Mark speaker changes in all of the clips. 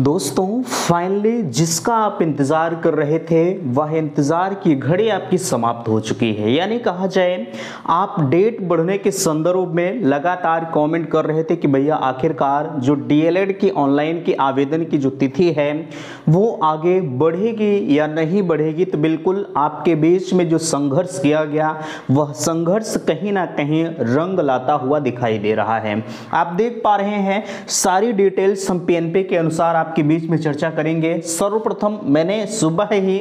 Speaker 1: दोस्तों फाइनली जिसका आप इंतज़ार कर रहे थे वह इंतज़ार की घड़ी आपकी समाप्त हो चुकी है। यानी कहा जाए आप डेट बढ़ने के संदर्भ में लगातार कमेंट कर रहे थे कि भैया आखिरकार जो डीएलएड की ऑनलाइन की आवेदन की जो तिथि है वो आगे बढ़ेगी या नहीं बढ़ेगी। तो बिल्कुल आपके बीच में जो संघर्ष किया गया वह संघर्ष कहीं ना कहीं रंग लाता हुआ दिखाई दे रहा है। आप देख पा रहे हैं सारी डिटेल्स हम पीएनपी के अनुसार आपके बीच में चर्चा करेंगे। सर्वप्रथम मैंने सुबह ही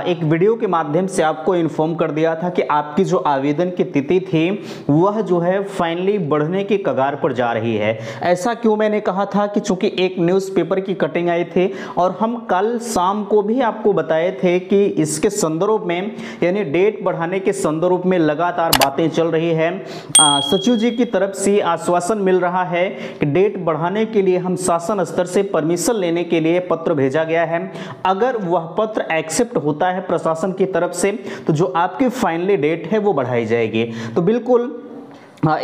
Speaker 1: एक वीडियो के माध्यम से आपको इन्फॉर्म कर दिया था कि आपकी जो आवेदन की तिथि थी वह जो है फाइनली बढ़ने की कगार पर जा रही है। ऐसा क्यों मैंने कहा था कि चूंकि एक न्यूज़पेपर की कटिंग आई थी और हम कल शाम को भी आपको बताए थे कि इसके संदर्भ में यानी डेट बढ़ाने के संदर्भ में लगातार बातें चल रही है। सचिव जी की तरफ से आश्वासन मिल रहा है कि डेट बढ़ाने के लिए हम शासन स्तर से परमिशन लेने के लिए पत्र भेजा गया है। अगर वह पत्र एक्सेप्ट होता है प्रशासन की तरफ से तो जो आपकी फाइनली डेट है वो बढ़ाई जाएगी। तो बिल्कुल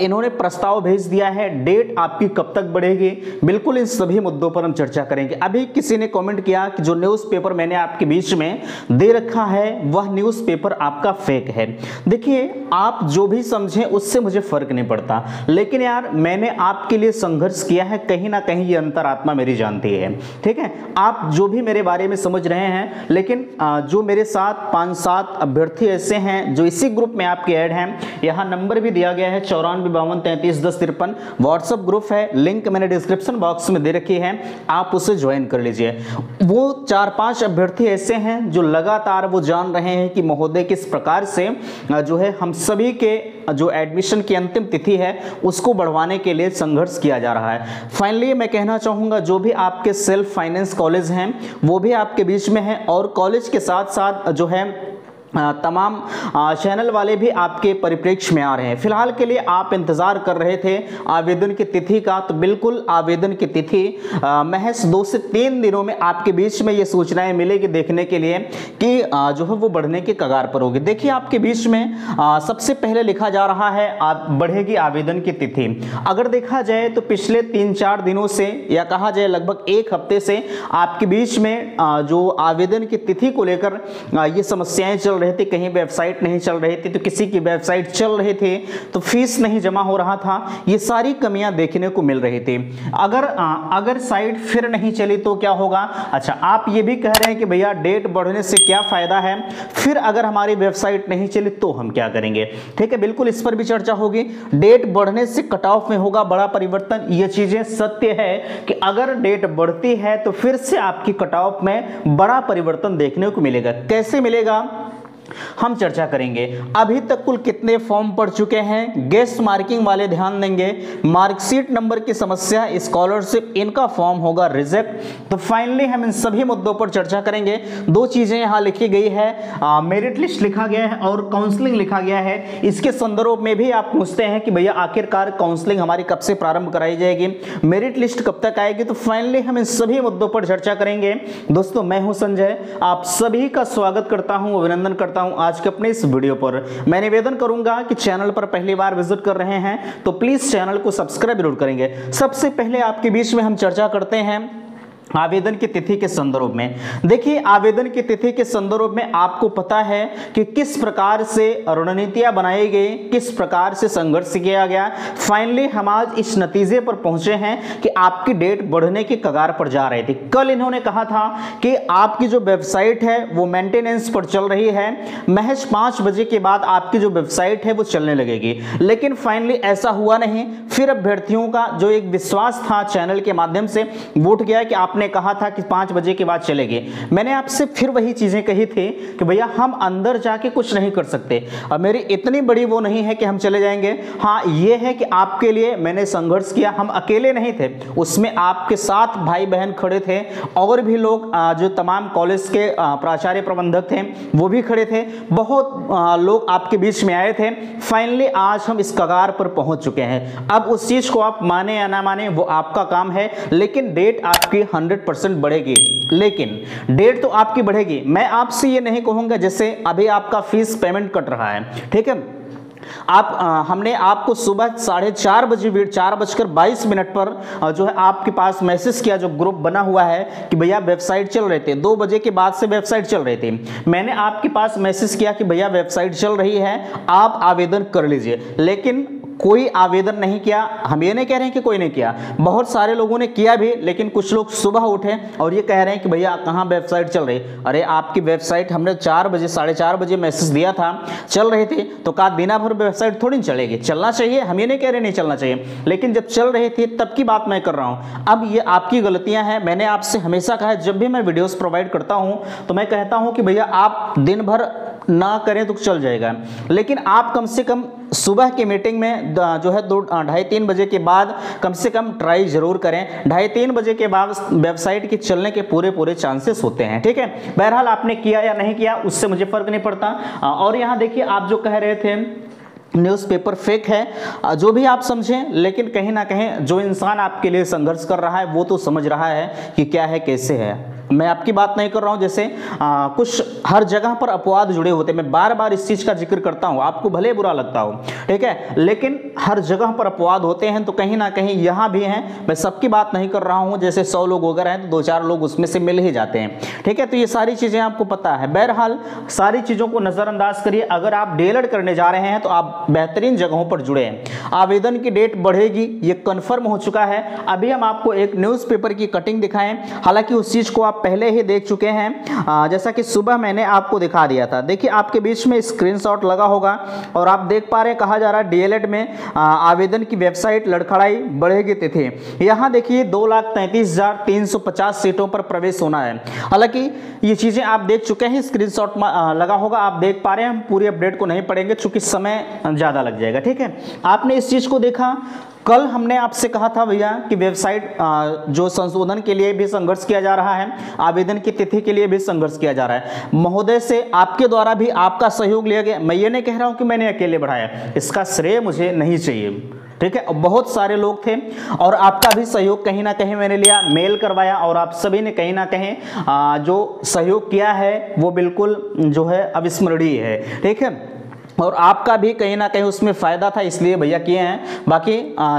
Speaker 1: इन्होंने प्रस्ताव भेज दिया है। डेट आपकी कब तक बढ़ेगी, बिल्कुल इन सभी मुद्दों पर हम चर्चा करेंगे। अभी किसी ने कमेंट किया कि जो न्यूज़पेपर मैंने आपके बीच में दे रखा है वह न्यूज़पेपर आपका फेक है। देखिए आप जो भी समझें उससे मुझे फर्क नहीं पड़ता, लेकिन यार मैंने आपके लिए संघर्ष किया है, कहीं ना कहीं ये अंतरात्मा मेरी जानती है। ठीक है, आप जो भी मेरे बारे में समझ रहे हैं, लेकिन जो मेरे साथ 5-7 अभ्यर्थी ऐसे हैं जो इसी ग्रुप में आपके ऐड हैं, यहाँ नंबर भी दिया गया है 9452331053 व्हाट्सएप ग्रुप है, लिंक मैंने डिस्क्रिप्शन बॉक्स में दे रखी है, आप उसे ज्वाइन कर लीजिए। वो 4-5 अभ्यर्थी ऐसे हैं जो लगातार वो जान रहे हैं कि महोदय किस प्रकार से जो है हम सभी के जो एडमिशन की अंतिम तिथि है उसको बढ़वाने के लिए संघर्ष किया जा रहा है। फाइनली मैं कहना चाहूंगा जो भी आपके सेल्फ फाइनेंस कॉलेज हैं वो भी आपके बीच में हैं और कॉलेज के साथ साथ जो है तमाम चैनल वाले भी आपके परिप्रेक्ष्य में आ रहे हैं। फिलहाल के लिए आप इंतजार कर रहे थे आवेदन की तिथि का, तो बिल्कुल आवेदन की तिथि महज 2 से 3 दिनों में आपके बीच में ये सूचनाएं मिलेगी देखने के लिए कि जो है वो बढ़ने के कगार पर होगी। देखिए आपके बीच में सबसे पहले लिखा जा रहा है बढ़ेगी आवेदन की तिथि। अगर देखा जाए तो पिछले 3-4 दिनों से या कहा जाए लगभग 1 हफ्ते से आपके बीच में जो आवेदन की तिथि को लेकर ये समस्याएं चल रही थी। कहीं वेबसाइट नहीं चल रही थी तो किसी की वेबसाइट चल रही थी तो फीस नहीं जमा हो रहा था। ये सारी कमियां देखने को मिल रही थी। अगर साइट फिर नहीं चली तो क्या होगा? अच्छा, आप ये भी कह रहे हैं कि भैया डेट बढ़ने से क्या फायदा है, फिर अगर हमारी वेबसाइट नहीं चली तो हम क्या करेंगे? ठीक है, बिल्कुल इस पर भी चर्चा होगी। डेट बढ़ने से कट ऑफ में होगा बड़ा परिवर्तन, ये चीजें सत्य है कि अगर डेट बढ़ती है तो फिर से आपकी कट ऑफ में बड़ा परिवर्तन देखने को मिलेगा। कैसे मिलेगा हम चर्चा करेंगे। अभी तक कुल कितने फॉर्म पड़ चुके हैं? गेस्ट मार्किंग वाले ध्यान देंगे, मार्कशीट नंबर की समस्या, स्कॉलरशिप, इनका फॉर्म होगा रिजेक्ट। तो फाइनली हम इन सभी मुद्दों पर चर्चा करेंगे। 2 चीजें यहां लिखी गई है, मेरिट लिस्ट लिखा गया है और काउंसलिंग लिखा गया है। इसके संदर्भ में भी आप पूछते हैं कि भैया आखिरकार काउंसलिंग हमारी कब से प्रारंभ कराई जाएगी, मेरिट लिस्ट कब तक आएगी। तो फाइनली हम इन सभी मुद्दों पर चर्चा करेंगे। दोस्तों मैं हूं संजय, आप सभी का स्वागत करता हूं, अभिनंदन करता हूं आज के अपने इस वीडियो पर। मैं निवेदन करूंगा कि चैनल पर पहली बार विजिट कर रहे हैं तो प्लीज चैनल को सब्सक्राइब जरूर करेंगे। सबसे पहले आपके बीच में हम चर्चा करते हैं आवेदन की तिथि के संदर्भ में। देखिए आवेदन की तिथि के संदर्भ में आपको पता है कि किस प्रकार से रणनीतियां बनाई गई, किस प्रकार से संघर्ष किया गया। फाइनली हम आज इस नतीजे पर पहुंचे हैं कि आपकी डेट बढ़ने की कगार पर जा रही थी। कल इन्होंने कहा था कि आपकी जो वेबसाइट है वो मेंटेनेंस पर चल रही है, महज 5 बजे के बाद आपकी जो वेबसाइट है वो चलने लगेगी, लेकिन फाइनली ऐसा हुआ नहीं। फिर अभ्यर्थियों का जो एक विश्वास था चैनल के माध्यम से वोट गया कि आपने कहा था कि 5 बजे के बाद चलेगी। मैंने आपसे फिर वही चीजें कही थी कि भैया हम अंदर जाके कुछ नहीं कर सकते, अब मेरी इतनी बड़ी वो नहीं है कि हम चले जाएंगे। हाँ ये है कि आपके लिए मैंने संघर्ष किया, हम अकेले नहीं थे, उसमें आपके साथ भाई बहन खड़े थे और भी लोग जो तमाम कॉलेज के प्राचार्य प्रबंधक थे वो भी खड़े थे, बहुत लोग आपके बीच में आए थे। फाइनली आज हम इस कगार पर पहुंच चुके हैं। अब उस चीज को आप माने या ना माने वो आपका काम है, लेकिन डेट आपकी 100% बढ़ेगी। लेकिन डेट तो आपकी बढ़ेगी, मैं आपसे ये नहीं कहूंगा जैसे अभी आपका फीस पेमेंट कट रहा है, ठीक है, हमने आपको सुबह 4:30 बजे 4:22 पर जो है आपके पास मैसेज किया, जो ग्रुप बना हुआ है कि भैया वेबसाइट चल रहे थे, 2 बजे के बाद से वेबसाइट चल रही थी। मैंने आपके पास मैसेज किया कि भैया वेबसाइट चल रही है, आप आवेदन कर लीजिए, लेकिन कोई आवेदन नहीं किया। हम ये नहीं कह रहे हैं कि कोई नहीं किया, बहुत सारे लोगों ने किया भी, लेकिन कुछ लोग सुबह उठे और ये कह रहे हैं कि भैया कहाँ वेबसाइट चल रही। अरे आपकी वेबसाइट हमने 4 बजे 4:30 बजे मैसेज दिया था, चल रही थी, तो कहा दिन भर वेबसाइट थोड़ी चलेगी, चलना चाहिए। हम ये नहीं कह रहे नहीं चलना चाहिए, लेकिन जब चल रही थी तब की बात मैं कर रहा हूँ। अब ये आपकी गलतियाँ हैं। मैंने आपसे हमेशा कहा है, जब भी मैं वीडियोस प्रोवाइड करता हूँ तो मैं कहता हूँ कि भैया आप दिन भर ना करें तो चल जाएगा, लेकिन आप कम से कम सुबह की मीटिंग में जो है 2-2:30-3 बजे के बाद कम से कम ट्राई जरूर करें। 2:30-3 बजे के बाद वेबसाइट के चलने के पूरे चांसेस होते हैं, ठीक है। बहरहाल आपने किया या नहीं किया उससे मुझे फर्क नहीं पड़ता। और यहाँ देखिए, आप जो कह रहे थे न्यूज़पेपर फेक है, जो भी आप समझें, लेकिन कहीं ना कहीं जो इंसान आपके लिए संघर्ष कर रहा है वो तो समझ रहा है कि क्या है कैसे है। मैं आपकी बात नहीं कर रहा हूं, जैसे कुछ हर जगह पर अपवाद जुड़े होते हैं। मैं बार बार इस चीज का जिक्र करता हूं, आपको भले बुरा लगता हो, ठीक है, लेकिन हर जगह पर अपवाद होते हैं, तो कहीं ना कहीं यहां भी हैं। मैं सबकी बात नहीं कर रहा हूं, जैसे 100 लोग अगर हैं तो 2-4 लोग उसमें से मिल ही जाते हैं, ठीक है। तो ये सारी चीजें आपको पता है। बहरहाल सारी चीजों को नजरअंदाज करिए। अगर आप डीएलएड करने जा रहे हैं तो आप बेहतरीन जगहों पर जुड़े हैं। आवेदन की डेट बढ़ेगी, ये कंफर्म हो चुका है। अभी हम आपको एक न्यूज़पेपर की कटिंग दिखाएं, हालांकि उस चीज को आप पहले ही देख चुके हैं, जैसा कि सुबह मैंने आपको दिखा दिया था। देखिए आपके बीच में स्क्रीनशॉट लगा होगा और आप देख पा रहे हैं, कहा जा रहा है डीएलएड में आवेदन की वेबसाइट लड़खड़ाई बढ़ेगी तिथि। यहां देखिए 2,33,350 सीटों पर प्रवेश होना है। हालांकि ये चीजें आप देख चुके हैं, स्क्रीनशॉट लगा होगा, आप देख पा रहे हैं। हम पूरी अपडेट को नहीं पढ़ेंगे चूंकि समय ज्यादा लग जाएगा, ठीक है। आपने इस चीज को देखा। कल हमने आपसे कहा था भैया कि वेबसाइट जो संशोधन के लिए भी संघर्ष किया जा रहा है, आवेदन की तिथि के लिए भी संघर्ष किया जा रहा है। महोदय से आपके द्वारा भी आपका सहयोग लिया गया। मैं ये नहीं कह रहा हूं कि मैंने अकेले बढ़ाया, इसका श्रेय मुझे नहीं चाहिए, ठीक है। बहुत सारे लोग थे और आपका भी सहयोग कहीं ना कहीं मैंने लिया, मेल करवाया, और आप सभी ने कहीं ना कहीं जो सहयोग किया है वो बिल्कुल जो है अविस्मरणीय है, ठीक है। और आपका भी कहीं ना कहीं उसमें फायदा था, इसलिए भैया किए हैं। बाकी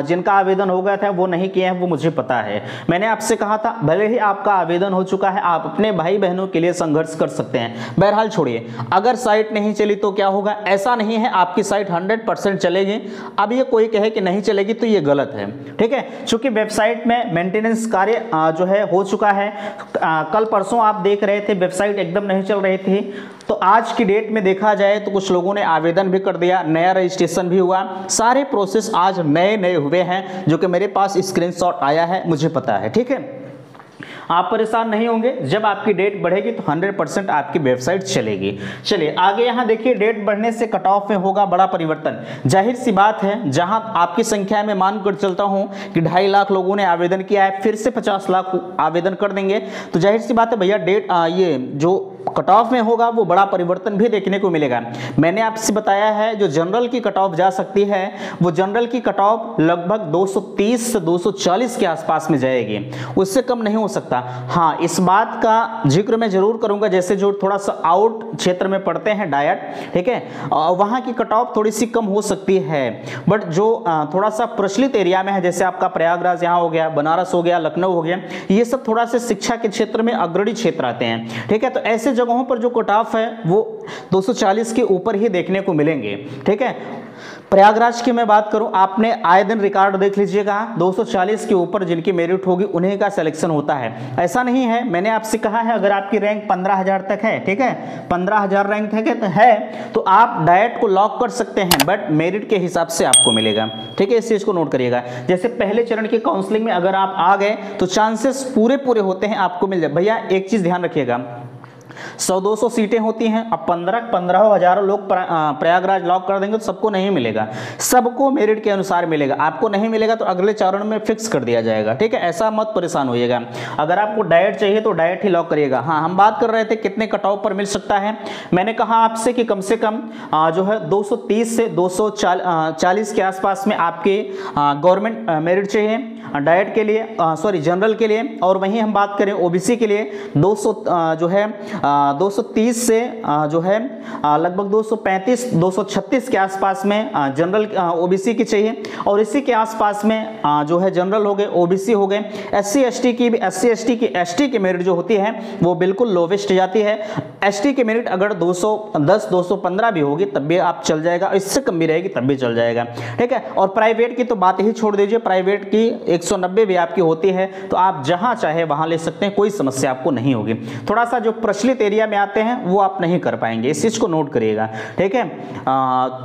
Speaker 1: जिनका आवेदन हो गया था वो नहीं किए हैं, वो मुझे पता है। मैंने आपसे कहा था भले ही आपका आवेदन हो चुका है, आप अपने भाई बहनों के लिए संघर्ष कर सकते हैं। बहरहाल छोड़िए, अगर साइट नहीं चली तो क्या होगा? ऐसा नहीं है, आपकी साइट 100% चलेगी। अब ये कोई कहे कि नहीं चलेगी तो ये गलत है, ठीक है। चूंकि वेबसाइट में मेंटेनेंस कार्य जो है हो चुका है। कल परसों आप देख रहे थे वेबसाइट एकदम नहीं चल रही थी, तो आज की डेट में देखा जाए तो कुछ लोगों ने आवेदन भी कर दिया, नया रजिस्ट्रेशन भी हुआ। सारे प्रोसेस आज नए हुए हैं, जो कि मेरे पास स्क्रीनशॉट आया है, मुझे पता है, ठीक है। आप परेशान नहीं होंगे, जब आपकी डेट बढ़ेगी तो 100% आपकी वेबसाइट चलेगी। चलिए आगे, यहाँ देखिए डेट बढ़ने से कट ऑफ में होगा बड़ा परिवर्तन। जाहिर सी बात है, जहां आपकी संख्या में मानकर चलता हूं कि 2.5 लाख लोगों ने आवेदन किया है, फिर से 50 लाख आवेदन कर देंगे, तो जाहिर सी बात है भैया डेट ये जो कट ऑफ में होगा वो बड़ा परिवर्तन भी देखने को मिलेगा। मैंने आपसे बताया है जो जनरल की कट ऑफ जा सकती है, वो जनरल की कट ऑफ लगभग 230 से 240 के आसपास में जाएगी, उससे कम नहीं हो सकता। हाँ, इस बात का जिक्र मैं जरूर करूंगा, जैसे जो थोड़ा सा आउट क्षेत्र में पड़ते हैं डायट, ठीक है, वहां की कट ऑफ थोड़ी सी कम हो सकती है। बट जो थोड़ा सा प्रचलित एरिया में है, जैसे आपका प्रयागराज यहाँ हो गया, बनारस हो गया, लखनऊ हो गया, ये सब थोड़ा सा शिक्षा के क्षेत्र में अग्रणी क्षेत्र आते हैं, ठीक है। तो ऐसे जगहों पर जो कट ऑफ है वो 240 के ऊपर ही देखने को मिलेंगे, ठीक है। प्रयागराज की मैं बात करूं, आपने आए दिन रिकॉर्ड देख लीजिएगा, 240 के ऊपर जिनकी मेरिट होगी उन्हीं का सिलेक्शन होता है। ऐसा नहीं है, मैंने आपसे कहा है अगर आपकी रैंक 15,000 तक है, ठीक है, 15,000 रैंक है तो आप डाइट को लॉक कर सकते हैं, बट मेरिट के हिसाब से आपको मिलेगा, ठीक है। इस चीज को नोट करिएगा। जैसे पहले चरण की काउंसलिंग में अगर आप आ गए तो चांसेस पूरे होते हैं आपको मिल जाए। भैया एक चीज ध्यान रखिएगा, 100-200 सीटें होती हैं, अब 15 हज़ार लोग प्रयागराज लॉक कर देंगे तो सबको नहीं मिलेगा, सबको मेरिट के अनुसार मिलेगा। आपको नहीं मिलेगा तो अगले चरण में फिक्स कर दिया जाएगा, ठीक है। ऐसा मत परेशान होइएगा। अगर आपको डाइट चाहिए तो डाइट ही लॉक करिएगा। हाँ, हम बात कर रहे थे कितने कट ऑफ पर मिल सकता है। मैंने कहा आपसे कि कम से कम जो है 230 से 240 के आसपास में आपके गवर्नमेंट मेरिट चाहिए। डाइट के लिए जनरल के लिए, और वहीं हम बात करें ओबीसी के लिए 230 से जो है लगभग 235 236 के आसपास में जनरल ओबीसी की चाहिए, और इसी के आसपास में जो है जनरल हो गए, ओबीसी हो गए। एससी एसटी की मेरिट जो होती है वो बिल्कुल लोवेस्ट जाती है। एसटी की मेरिट अगर 210 215 भी होगी तब भी आप चल जाएगा, इससे कम भी रहेगी तब भी चल जाएगा, ठीक है। और प्राइवेट की तो बात ही छोड़ दीजिए, प्राइवेट की 190 भी आपकी होती है, तो आप जहां चाहे वहां ले सकते हैं, कोई समस्या आपको नहीं होगी। थोड़ा सा जो प्रचलित एरिया में आते हैं वो आप नहीं कर पाएंगे, इस चीज को नोट करिएगा, ठीक है।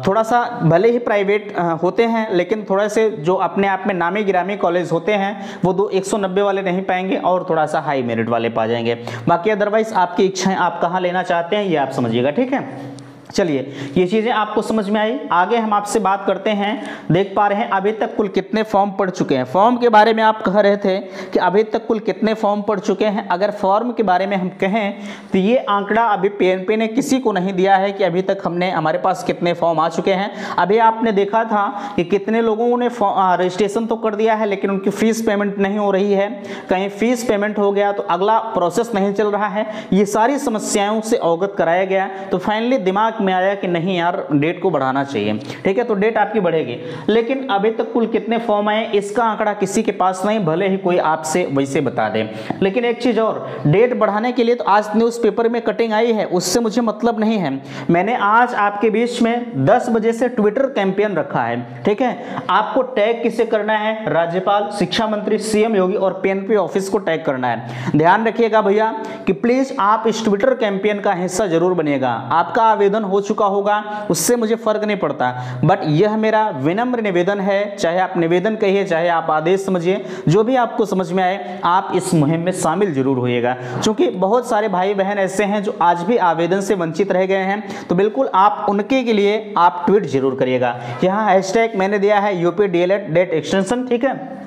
Speaker 1: थोड़ा सा भले ही प्राइवेट होते हैं लेकिन थोड़ा से जो अपने आप में नामी गिरामी कॉलेज होते हैं वो 190 वाले नहीं पाएंगे और थोड़ा सा हाई मेरिट वाले पा जाएंगे। बाकी अदरवाइज आपकी इच्छाएं आप कहां लेना चाहते हैं ये आप समझिएगा, ठीक है। चलिए, ये चीजें आपको समझ में आई। आगे हम आपसे बात करते हैं, देख पा रहे हैं अभी तक कुल कितने फॉर्म पड़ चुके हैं। फॉर्म के बारे में आप कह रहे थे कि अभी तक कुल कितने फॉर्म पड़ चुके हैं। अगर फॉर्म के बारे में हम कहें तो ये आंकड़ा अभी पीएनपी ने किसी को नहीं दिया है कि अभी तक हमारे पास कितने फॉर्म आ चुके हैं। अभी आपने देखा था कि कितने लोगों ने रजिस्ट्रेशन तो कर दिया है लेकिन उनकी फीस पेमेंट नहीं हो रही है, कहीं फीस पेमेंट हो गया तो अगला प्रोसेस नहीं चल रहा है। ये सारी समस्याओं से अवगत कराया गया, तो फाइनली दिमाग में आया कि नहीं यार डेट को बढ़ाना चाहिए, ठीक है। तो डेट आपकी बढ़ेगी, लेकिन अभी तक कुल कितने फॉर्म आए इसका आंकड़ा किसी के पास नहीं, भले ही कोई आपसे वैसे बता दे। लेकिन एक चीज और, डेट बढ़ाने के लिए तो आज न्यूज़पेपर में कटिंग आई है, उससे मुझे मतलब नहीं है। मैंने आज आपके बीच में 10 बजे से ट्विटर कैंपेन रखा है, ठीक है। आपको टैग किसे करना है? राज्यपाल, शिक्षा मंत्री, सीएम योगी और पीएनपी ऑफिस को टैग करना है। ध्यान रखिएगा भैया कि प्लीज आप इस ट्विटर कैंपेन का हिस्सा जरूर बनिएगा। आपका आवेदन हो चुका होगा, उससे मुझे फर्क नहीं पड़ता, बट यह मेरा विनम्र निवेदन है, चाहे आप निवेदन कहिए चाहे आप आदेश समझिए, जो भी आपको समझ में आए आप इस मुहिम में शामिल जरूर होइएगा। क्योंकि बहुत सारे भाई बहन ऐसे हैं जो आज भी आवेदन से वंचित रह गए हैं, तो बिल्कुल आप उनके के लिए आप ट्वीट जरूर करिएगा। यहाँ हैशटैग मैंने दिया है यूपी डीएलएड डेट एक्सटेंशन, ठीक है।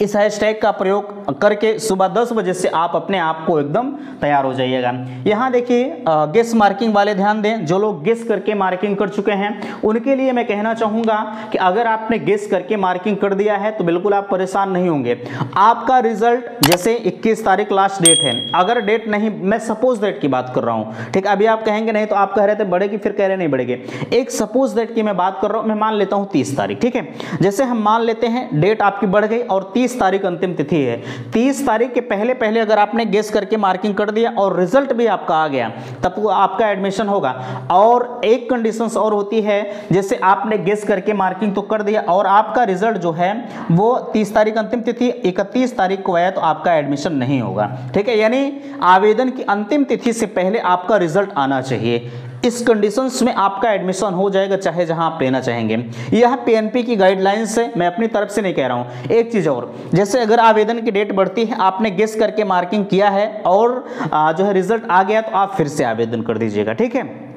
Speaker 1: इस हैशटैग का प्रयोग करके सुबह 10 बजे से आप अपने आप को एकदम तैयार हो जाइएगा। यहाँ देखिए गेस मार्किंग वाले ध्यान दें, जो लोग गेस करके मार्किंग कर चुके हैं उनके लिए मैं कहना चाहूँगा कि अगर आपने गेस करके मार्किंग कर दिया है तो बिल्कुल आप परेशान नहीं होंगे। आपका रिजल्ट जैसे 21 तारीख लास्ट डेट है, अगर डेट नहीं, मैं सपोज डेट की बात कर रहा हूँ, ठीक। अभी आप कहेंगे नहीं तो आप कह रहे थे बढ़ेगी, फिर कह रहे नहीं बढ़ेगी। एक सपोज डेट की मैं बात कर रहा हूँ, मैं मान लेता हूँ 30 तारीख, ठीक है। जैसे हम मान लेते हैं डेट आपकी बढ़ गई और 30 तारीख अंतिम तिथि है। 30 तारीख के पहले पहले अगर आपने गेस करके मार्किंग कर दिया और रिजल्ट भी आपका आ गया तब वो आपका एडमिशन होगा। और एक कंडीशन और होती है, जैसे आपने गेस करके मार्किंग तो कर दिया और आपका रिजल्ट जो है वो 30 तारीख अंतिम तिथि 31 तारीख को आया तो आपका एडमिशन नहीं होगा, ठीक है। यानी आवेदन की अंतिम तिथि से पहले आपका रिजल्ट आना चाहिए। इस कंडीशंस में आपका एडमिशन हो जाएगा चाहे जहां आप लेना चाहेंगे। यह पीएनपी की गाइडलाइंस है, मैं अपनी तरफ से नहीं कह रहा हूं। एक चीज और, जैसे अगर आवेदन की डेट बढ़ती है, आपने गेस करके मार्किंग किया है और जो है रिजल्ट आ गया तो आप फिर से आवेदन कर दीजिएगा, ठीक है।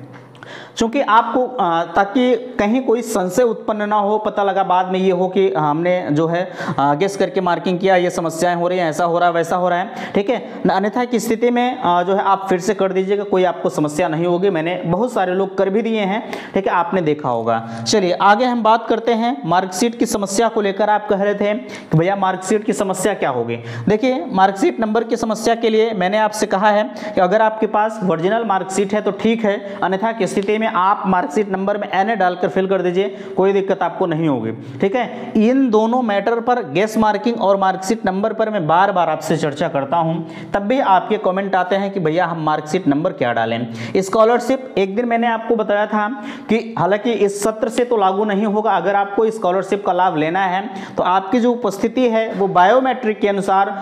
Speaker 1: क्योंकि आपको ताकि कहीं कोई संशय उत्पन्न ना हो, पता लगा बाद में ये हो कि हमने जो है गेस करके मार्किंग किया, ये समस्याएं हो रही हैं, ऐसा हो रहा है वैसा हो रहा है, ठीक है। अन्यथा की स्थिति में जो है आप फिर से कर दीजिएगा, कोई आपको समस्या नहीं होगी। मैंने बहुत सारे लोग कर भी दिए हैं, ठीक है, आपने देखा होगा। चलिए आगे हम बात करते हैं मार्कशीट की समस्या को लेकर। आप कह रहे थे कि भैया मार्कशीट की समस्या क्या होगी। देखिए मार्कशीट नंबर की समस्या के लिए मैंने आपसे कहा है कि अगर आपके पास ओरिजिनल मार्कशीट है तो ठीक है, अन्यथा की स्थिति में आप मार्कशीट नंबर में एन डालकर फिल कर दीजिए, कोई दिक्कत आपको नहीं होगी, ठीक है। इन दोनों मैटर पर, गेस मार्किंग और मार्कशीट नंबर पर मैं बार बार आपसे चर्चा करता हूं, तब भी आपके कमेंट आते हैं कि भैया हम मार्कशीट नंबर क्या डालें। स्कॉलरशिप एक दिन मैंने आपको बताया था कि हालांकि इस सत्र से तो लागू नहीं होगा, अगर आपको स्कॉलरशिप का लाभ लेना है तो आपकी जो उपस्थिति है वो बायोमेट्रिक के अनुसार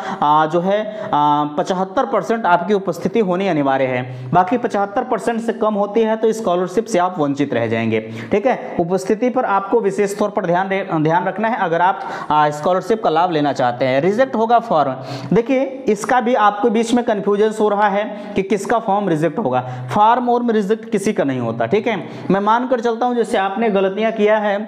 Speaker 1: जो है 75% आपकी उपस्थिति होनी अनिवार्य है। बाकी 75% से कम होती है तो स्कॉलरशिप से आप वंचित रह जाएंगे, ठीक है। उपस्थिति पर आपको विशेष तौर पर ध्यान रखना है अगर आप स्कॉलरशिप का लाभ लेना चाहते हैं। रिजेक्ट होगा फॉर्म, देखिए इसका भी आपको बीच में कंफ्यूजन हो रहा है कि किसका फॉर्म रिजेक्ट होगा। फॉर्म और रिजेक्ट किसी का नहीं होता, ठीक है। मैं मानकर चलता हूं जैसे आपने गलतियां किया है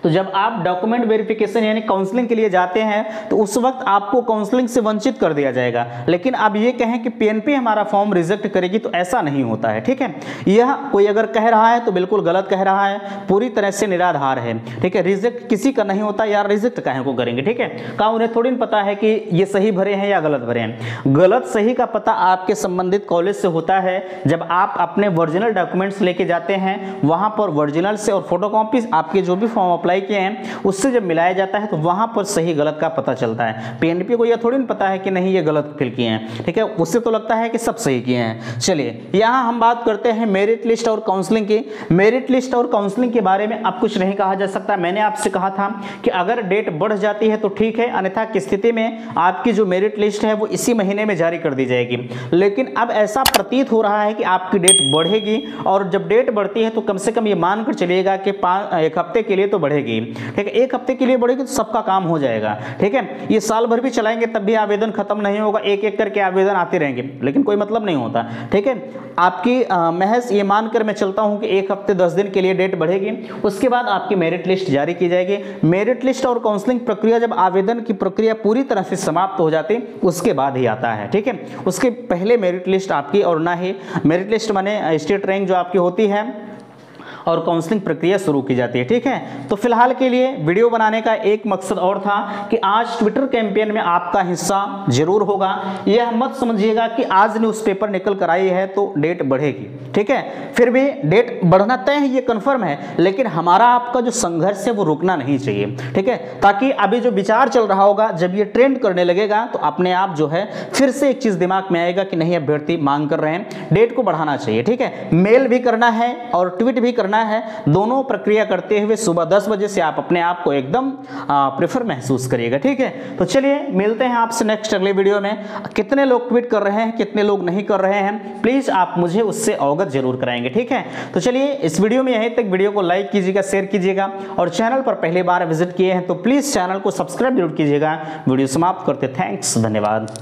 Speaker 1: तो जब आप डॉक्यूमेंट वेरिफिकेशन यानी काउंसलिंग के लिए जाते हैं तो उस वक्त आपको काउंसलिंग से वंचित कर दिया जाएगा। लेकिन अब ये कहें कि पीएनपी हमारा फॉर्म रिजेक्ट करेगी तो ऐसा नहीं होता है, ठीक है। यह कोई अगर कह रहा है तो बिल्कुल गलत कह रहा है, पूरी तरह से निराधार है, ठीक है। रिजेक्ट किसी का नहीं होता यार, रिजेक्ट काहे को करेंगे, ठीक है। का उन्हें थोड़ी पता है कि ये सही भरे हैं या गलत भरे हैं। गलत सही का पता आपके संबंधित कॉलेज से होता है जब आप अपने ओरिजिनल डॉक्यूमेंट्स लेके जाते हैं, वहां पर ओरिजिनल से और फोटोकॉपीज आपके जो भी फॉर्म अप्लाई किए हैं उससे जब मिलाया जाता है तो वहां पर सही गलत का पता चलता है। पीएनपी को यह थोड़ी ना पता है कि नहीं ये गलत फिल किए हैं, ठीक है। उससे तो लगता है कि सब सही किए हैं। चलिए यहां हम बात करते हैं मेरिट लिस्ट और काउंसलिंग की। मेरिट लिस्ट और काउंसलिंग के बारे में अब कुछ नहीं कहा जा सकता। मैंने आपसे कहा था कि अगर डेट बढ़ जाती है तो ठीक है, अन्यथा की स्थिति में आपकी जो मेरिट लिस्ट है वो इसी महीने में जारी कर दी जाएगी। लेकिन अब ऐसा प्रतीत हो रहा है कि आपकी डेट बढ़ेगी, और जब डेट बढ़ती है तो कम से कम ये मानकर चलिएगा कि 1 हफ्ते के लिए तो बढ़ेगी, ठीक है। 1 हफ्ते के लिए बढ़ेगी तो सबका काम हो जाएगा, ठीक है। ये साल भर भी चलाएंगे तब भी आवेदन खत्म नहीं होगा, एक एक करके आवेदन आते रहेंगे, लेकिन कोई मतलब नहीं होता, ठीक है। आपकी महज ये मानकर मैं चलता हूं कि 1 हफ्ते 10 दिन के लिए डेट बढ़ेगी, उसके बाद आपकी मेरिट लिस्ट जारी की जाएगी। मेरिट लिस्ट और काउंसलिंग प्रक्रिया जब आवेदन की प्रक्रिया पूरी तरह से समाप्त हो जाती उसके बाद ही आता है, ठीक है। उसके पहले मेरिट लिस्ट आपकी और ना ही मेरिट लिस्ट माने स्टेट रैंक जो आपकी होती है और काउंसलिंग प्रक्रिया शुरू की जाती है, ठीक है। तो फिलहाल के लिए वीडियो बनाने का एक मकसद और था कि आज ट्विटर कैंपेन में आपका हिस्सा जरूर होगा। यह मत समझिएगा कि आज न्यूज़पेपर निकल कर आई है तो डेट बढ़ेगी, ठीक है। फिर भी डेट बढ़ना तय है, ये कंफर्म है, लेकिन हमारा आपका जो संघर्ष है वो रुकना नहीं चाहिए, ठीक है। ताकि अभी जो विचार चल रहा होगा जब ये ट्रेंड करने लगेगा तो अपने आप जो है फिर से एक चीज दिमाग में आएगा कि नहीं अभ्यर्थी मांग कर रहे हैं, डेट को बढ़ाना चाहिए, ठीक है। मेल भी करना है और ट्वीट भी करना है, दोनों प्रक्रिया करते हुए सुबह 10 बजे से आप अपने आप को एकदम प्रेफर महसूस करिएगा, ठीक है। तो चलिए मिलते हैं आपसे नेक्स्ट अगले वीडियो में। कितने लोग ट्वीट कर रहे हैं, कितने लोग नहीं कर रहे हैं, प्लीज आप मुझे उससे अवगत जरूर कराएंगे, ठीक है। तो चलिए इस वीडियो में यहीं तक। वीडियो को लाइक कीजिएगा, शेयर कीजिएगा, और चैनल पर पहली बार विजिट किए हैं तो प्लीज चैनल को सब्सक्राइब जरूर कीजिएगा। वीडियो समाप्त करते, थैंक्स, धन्यवाद।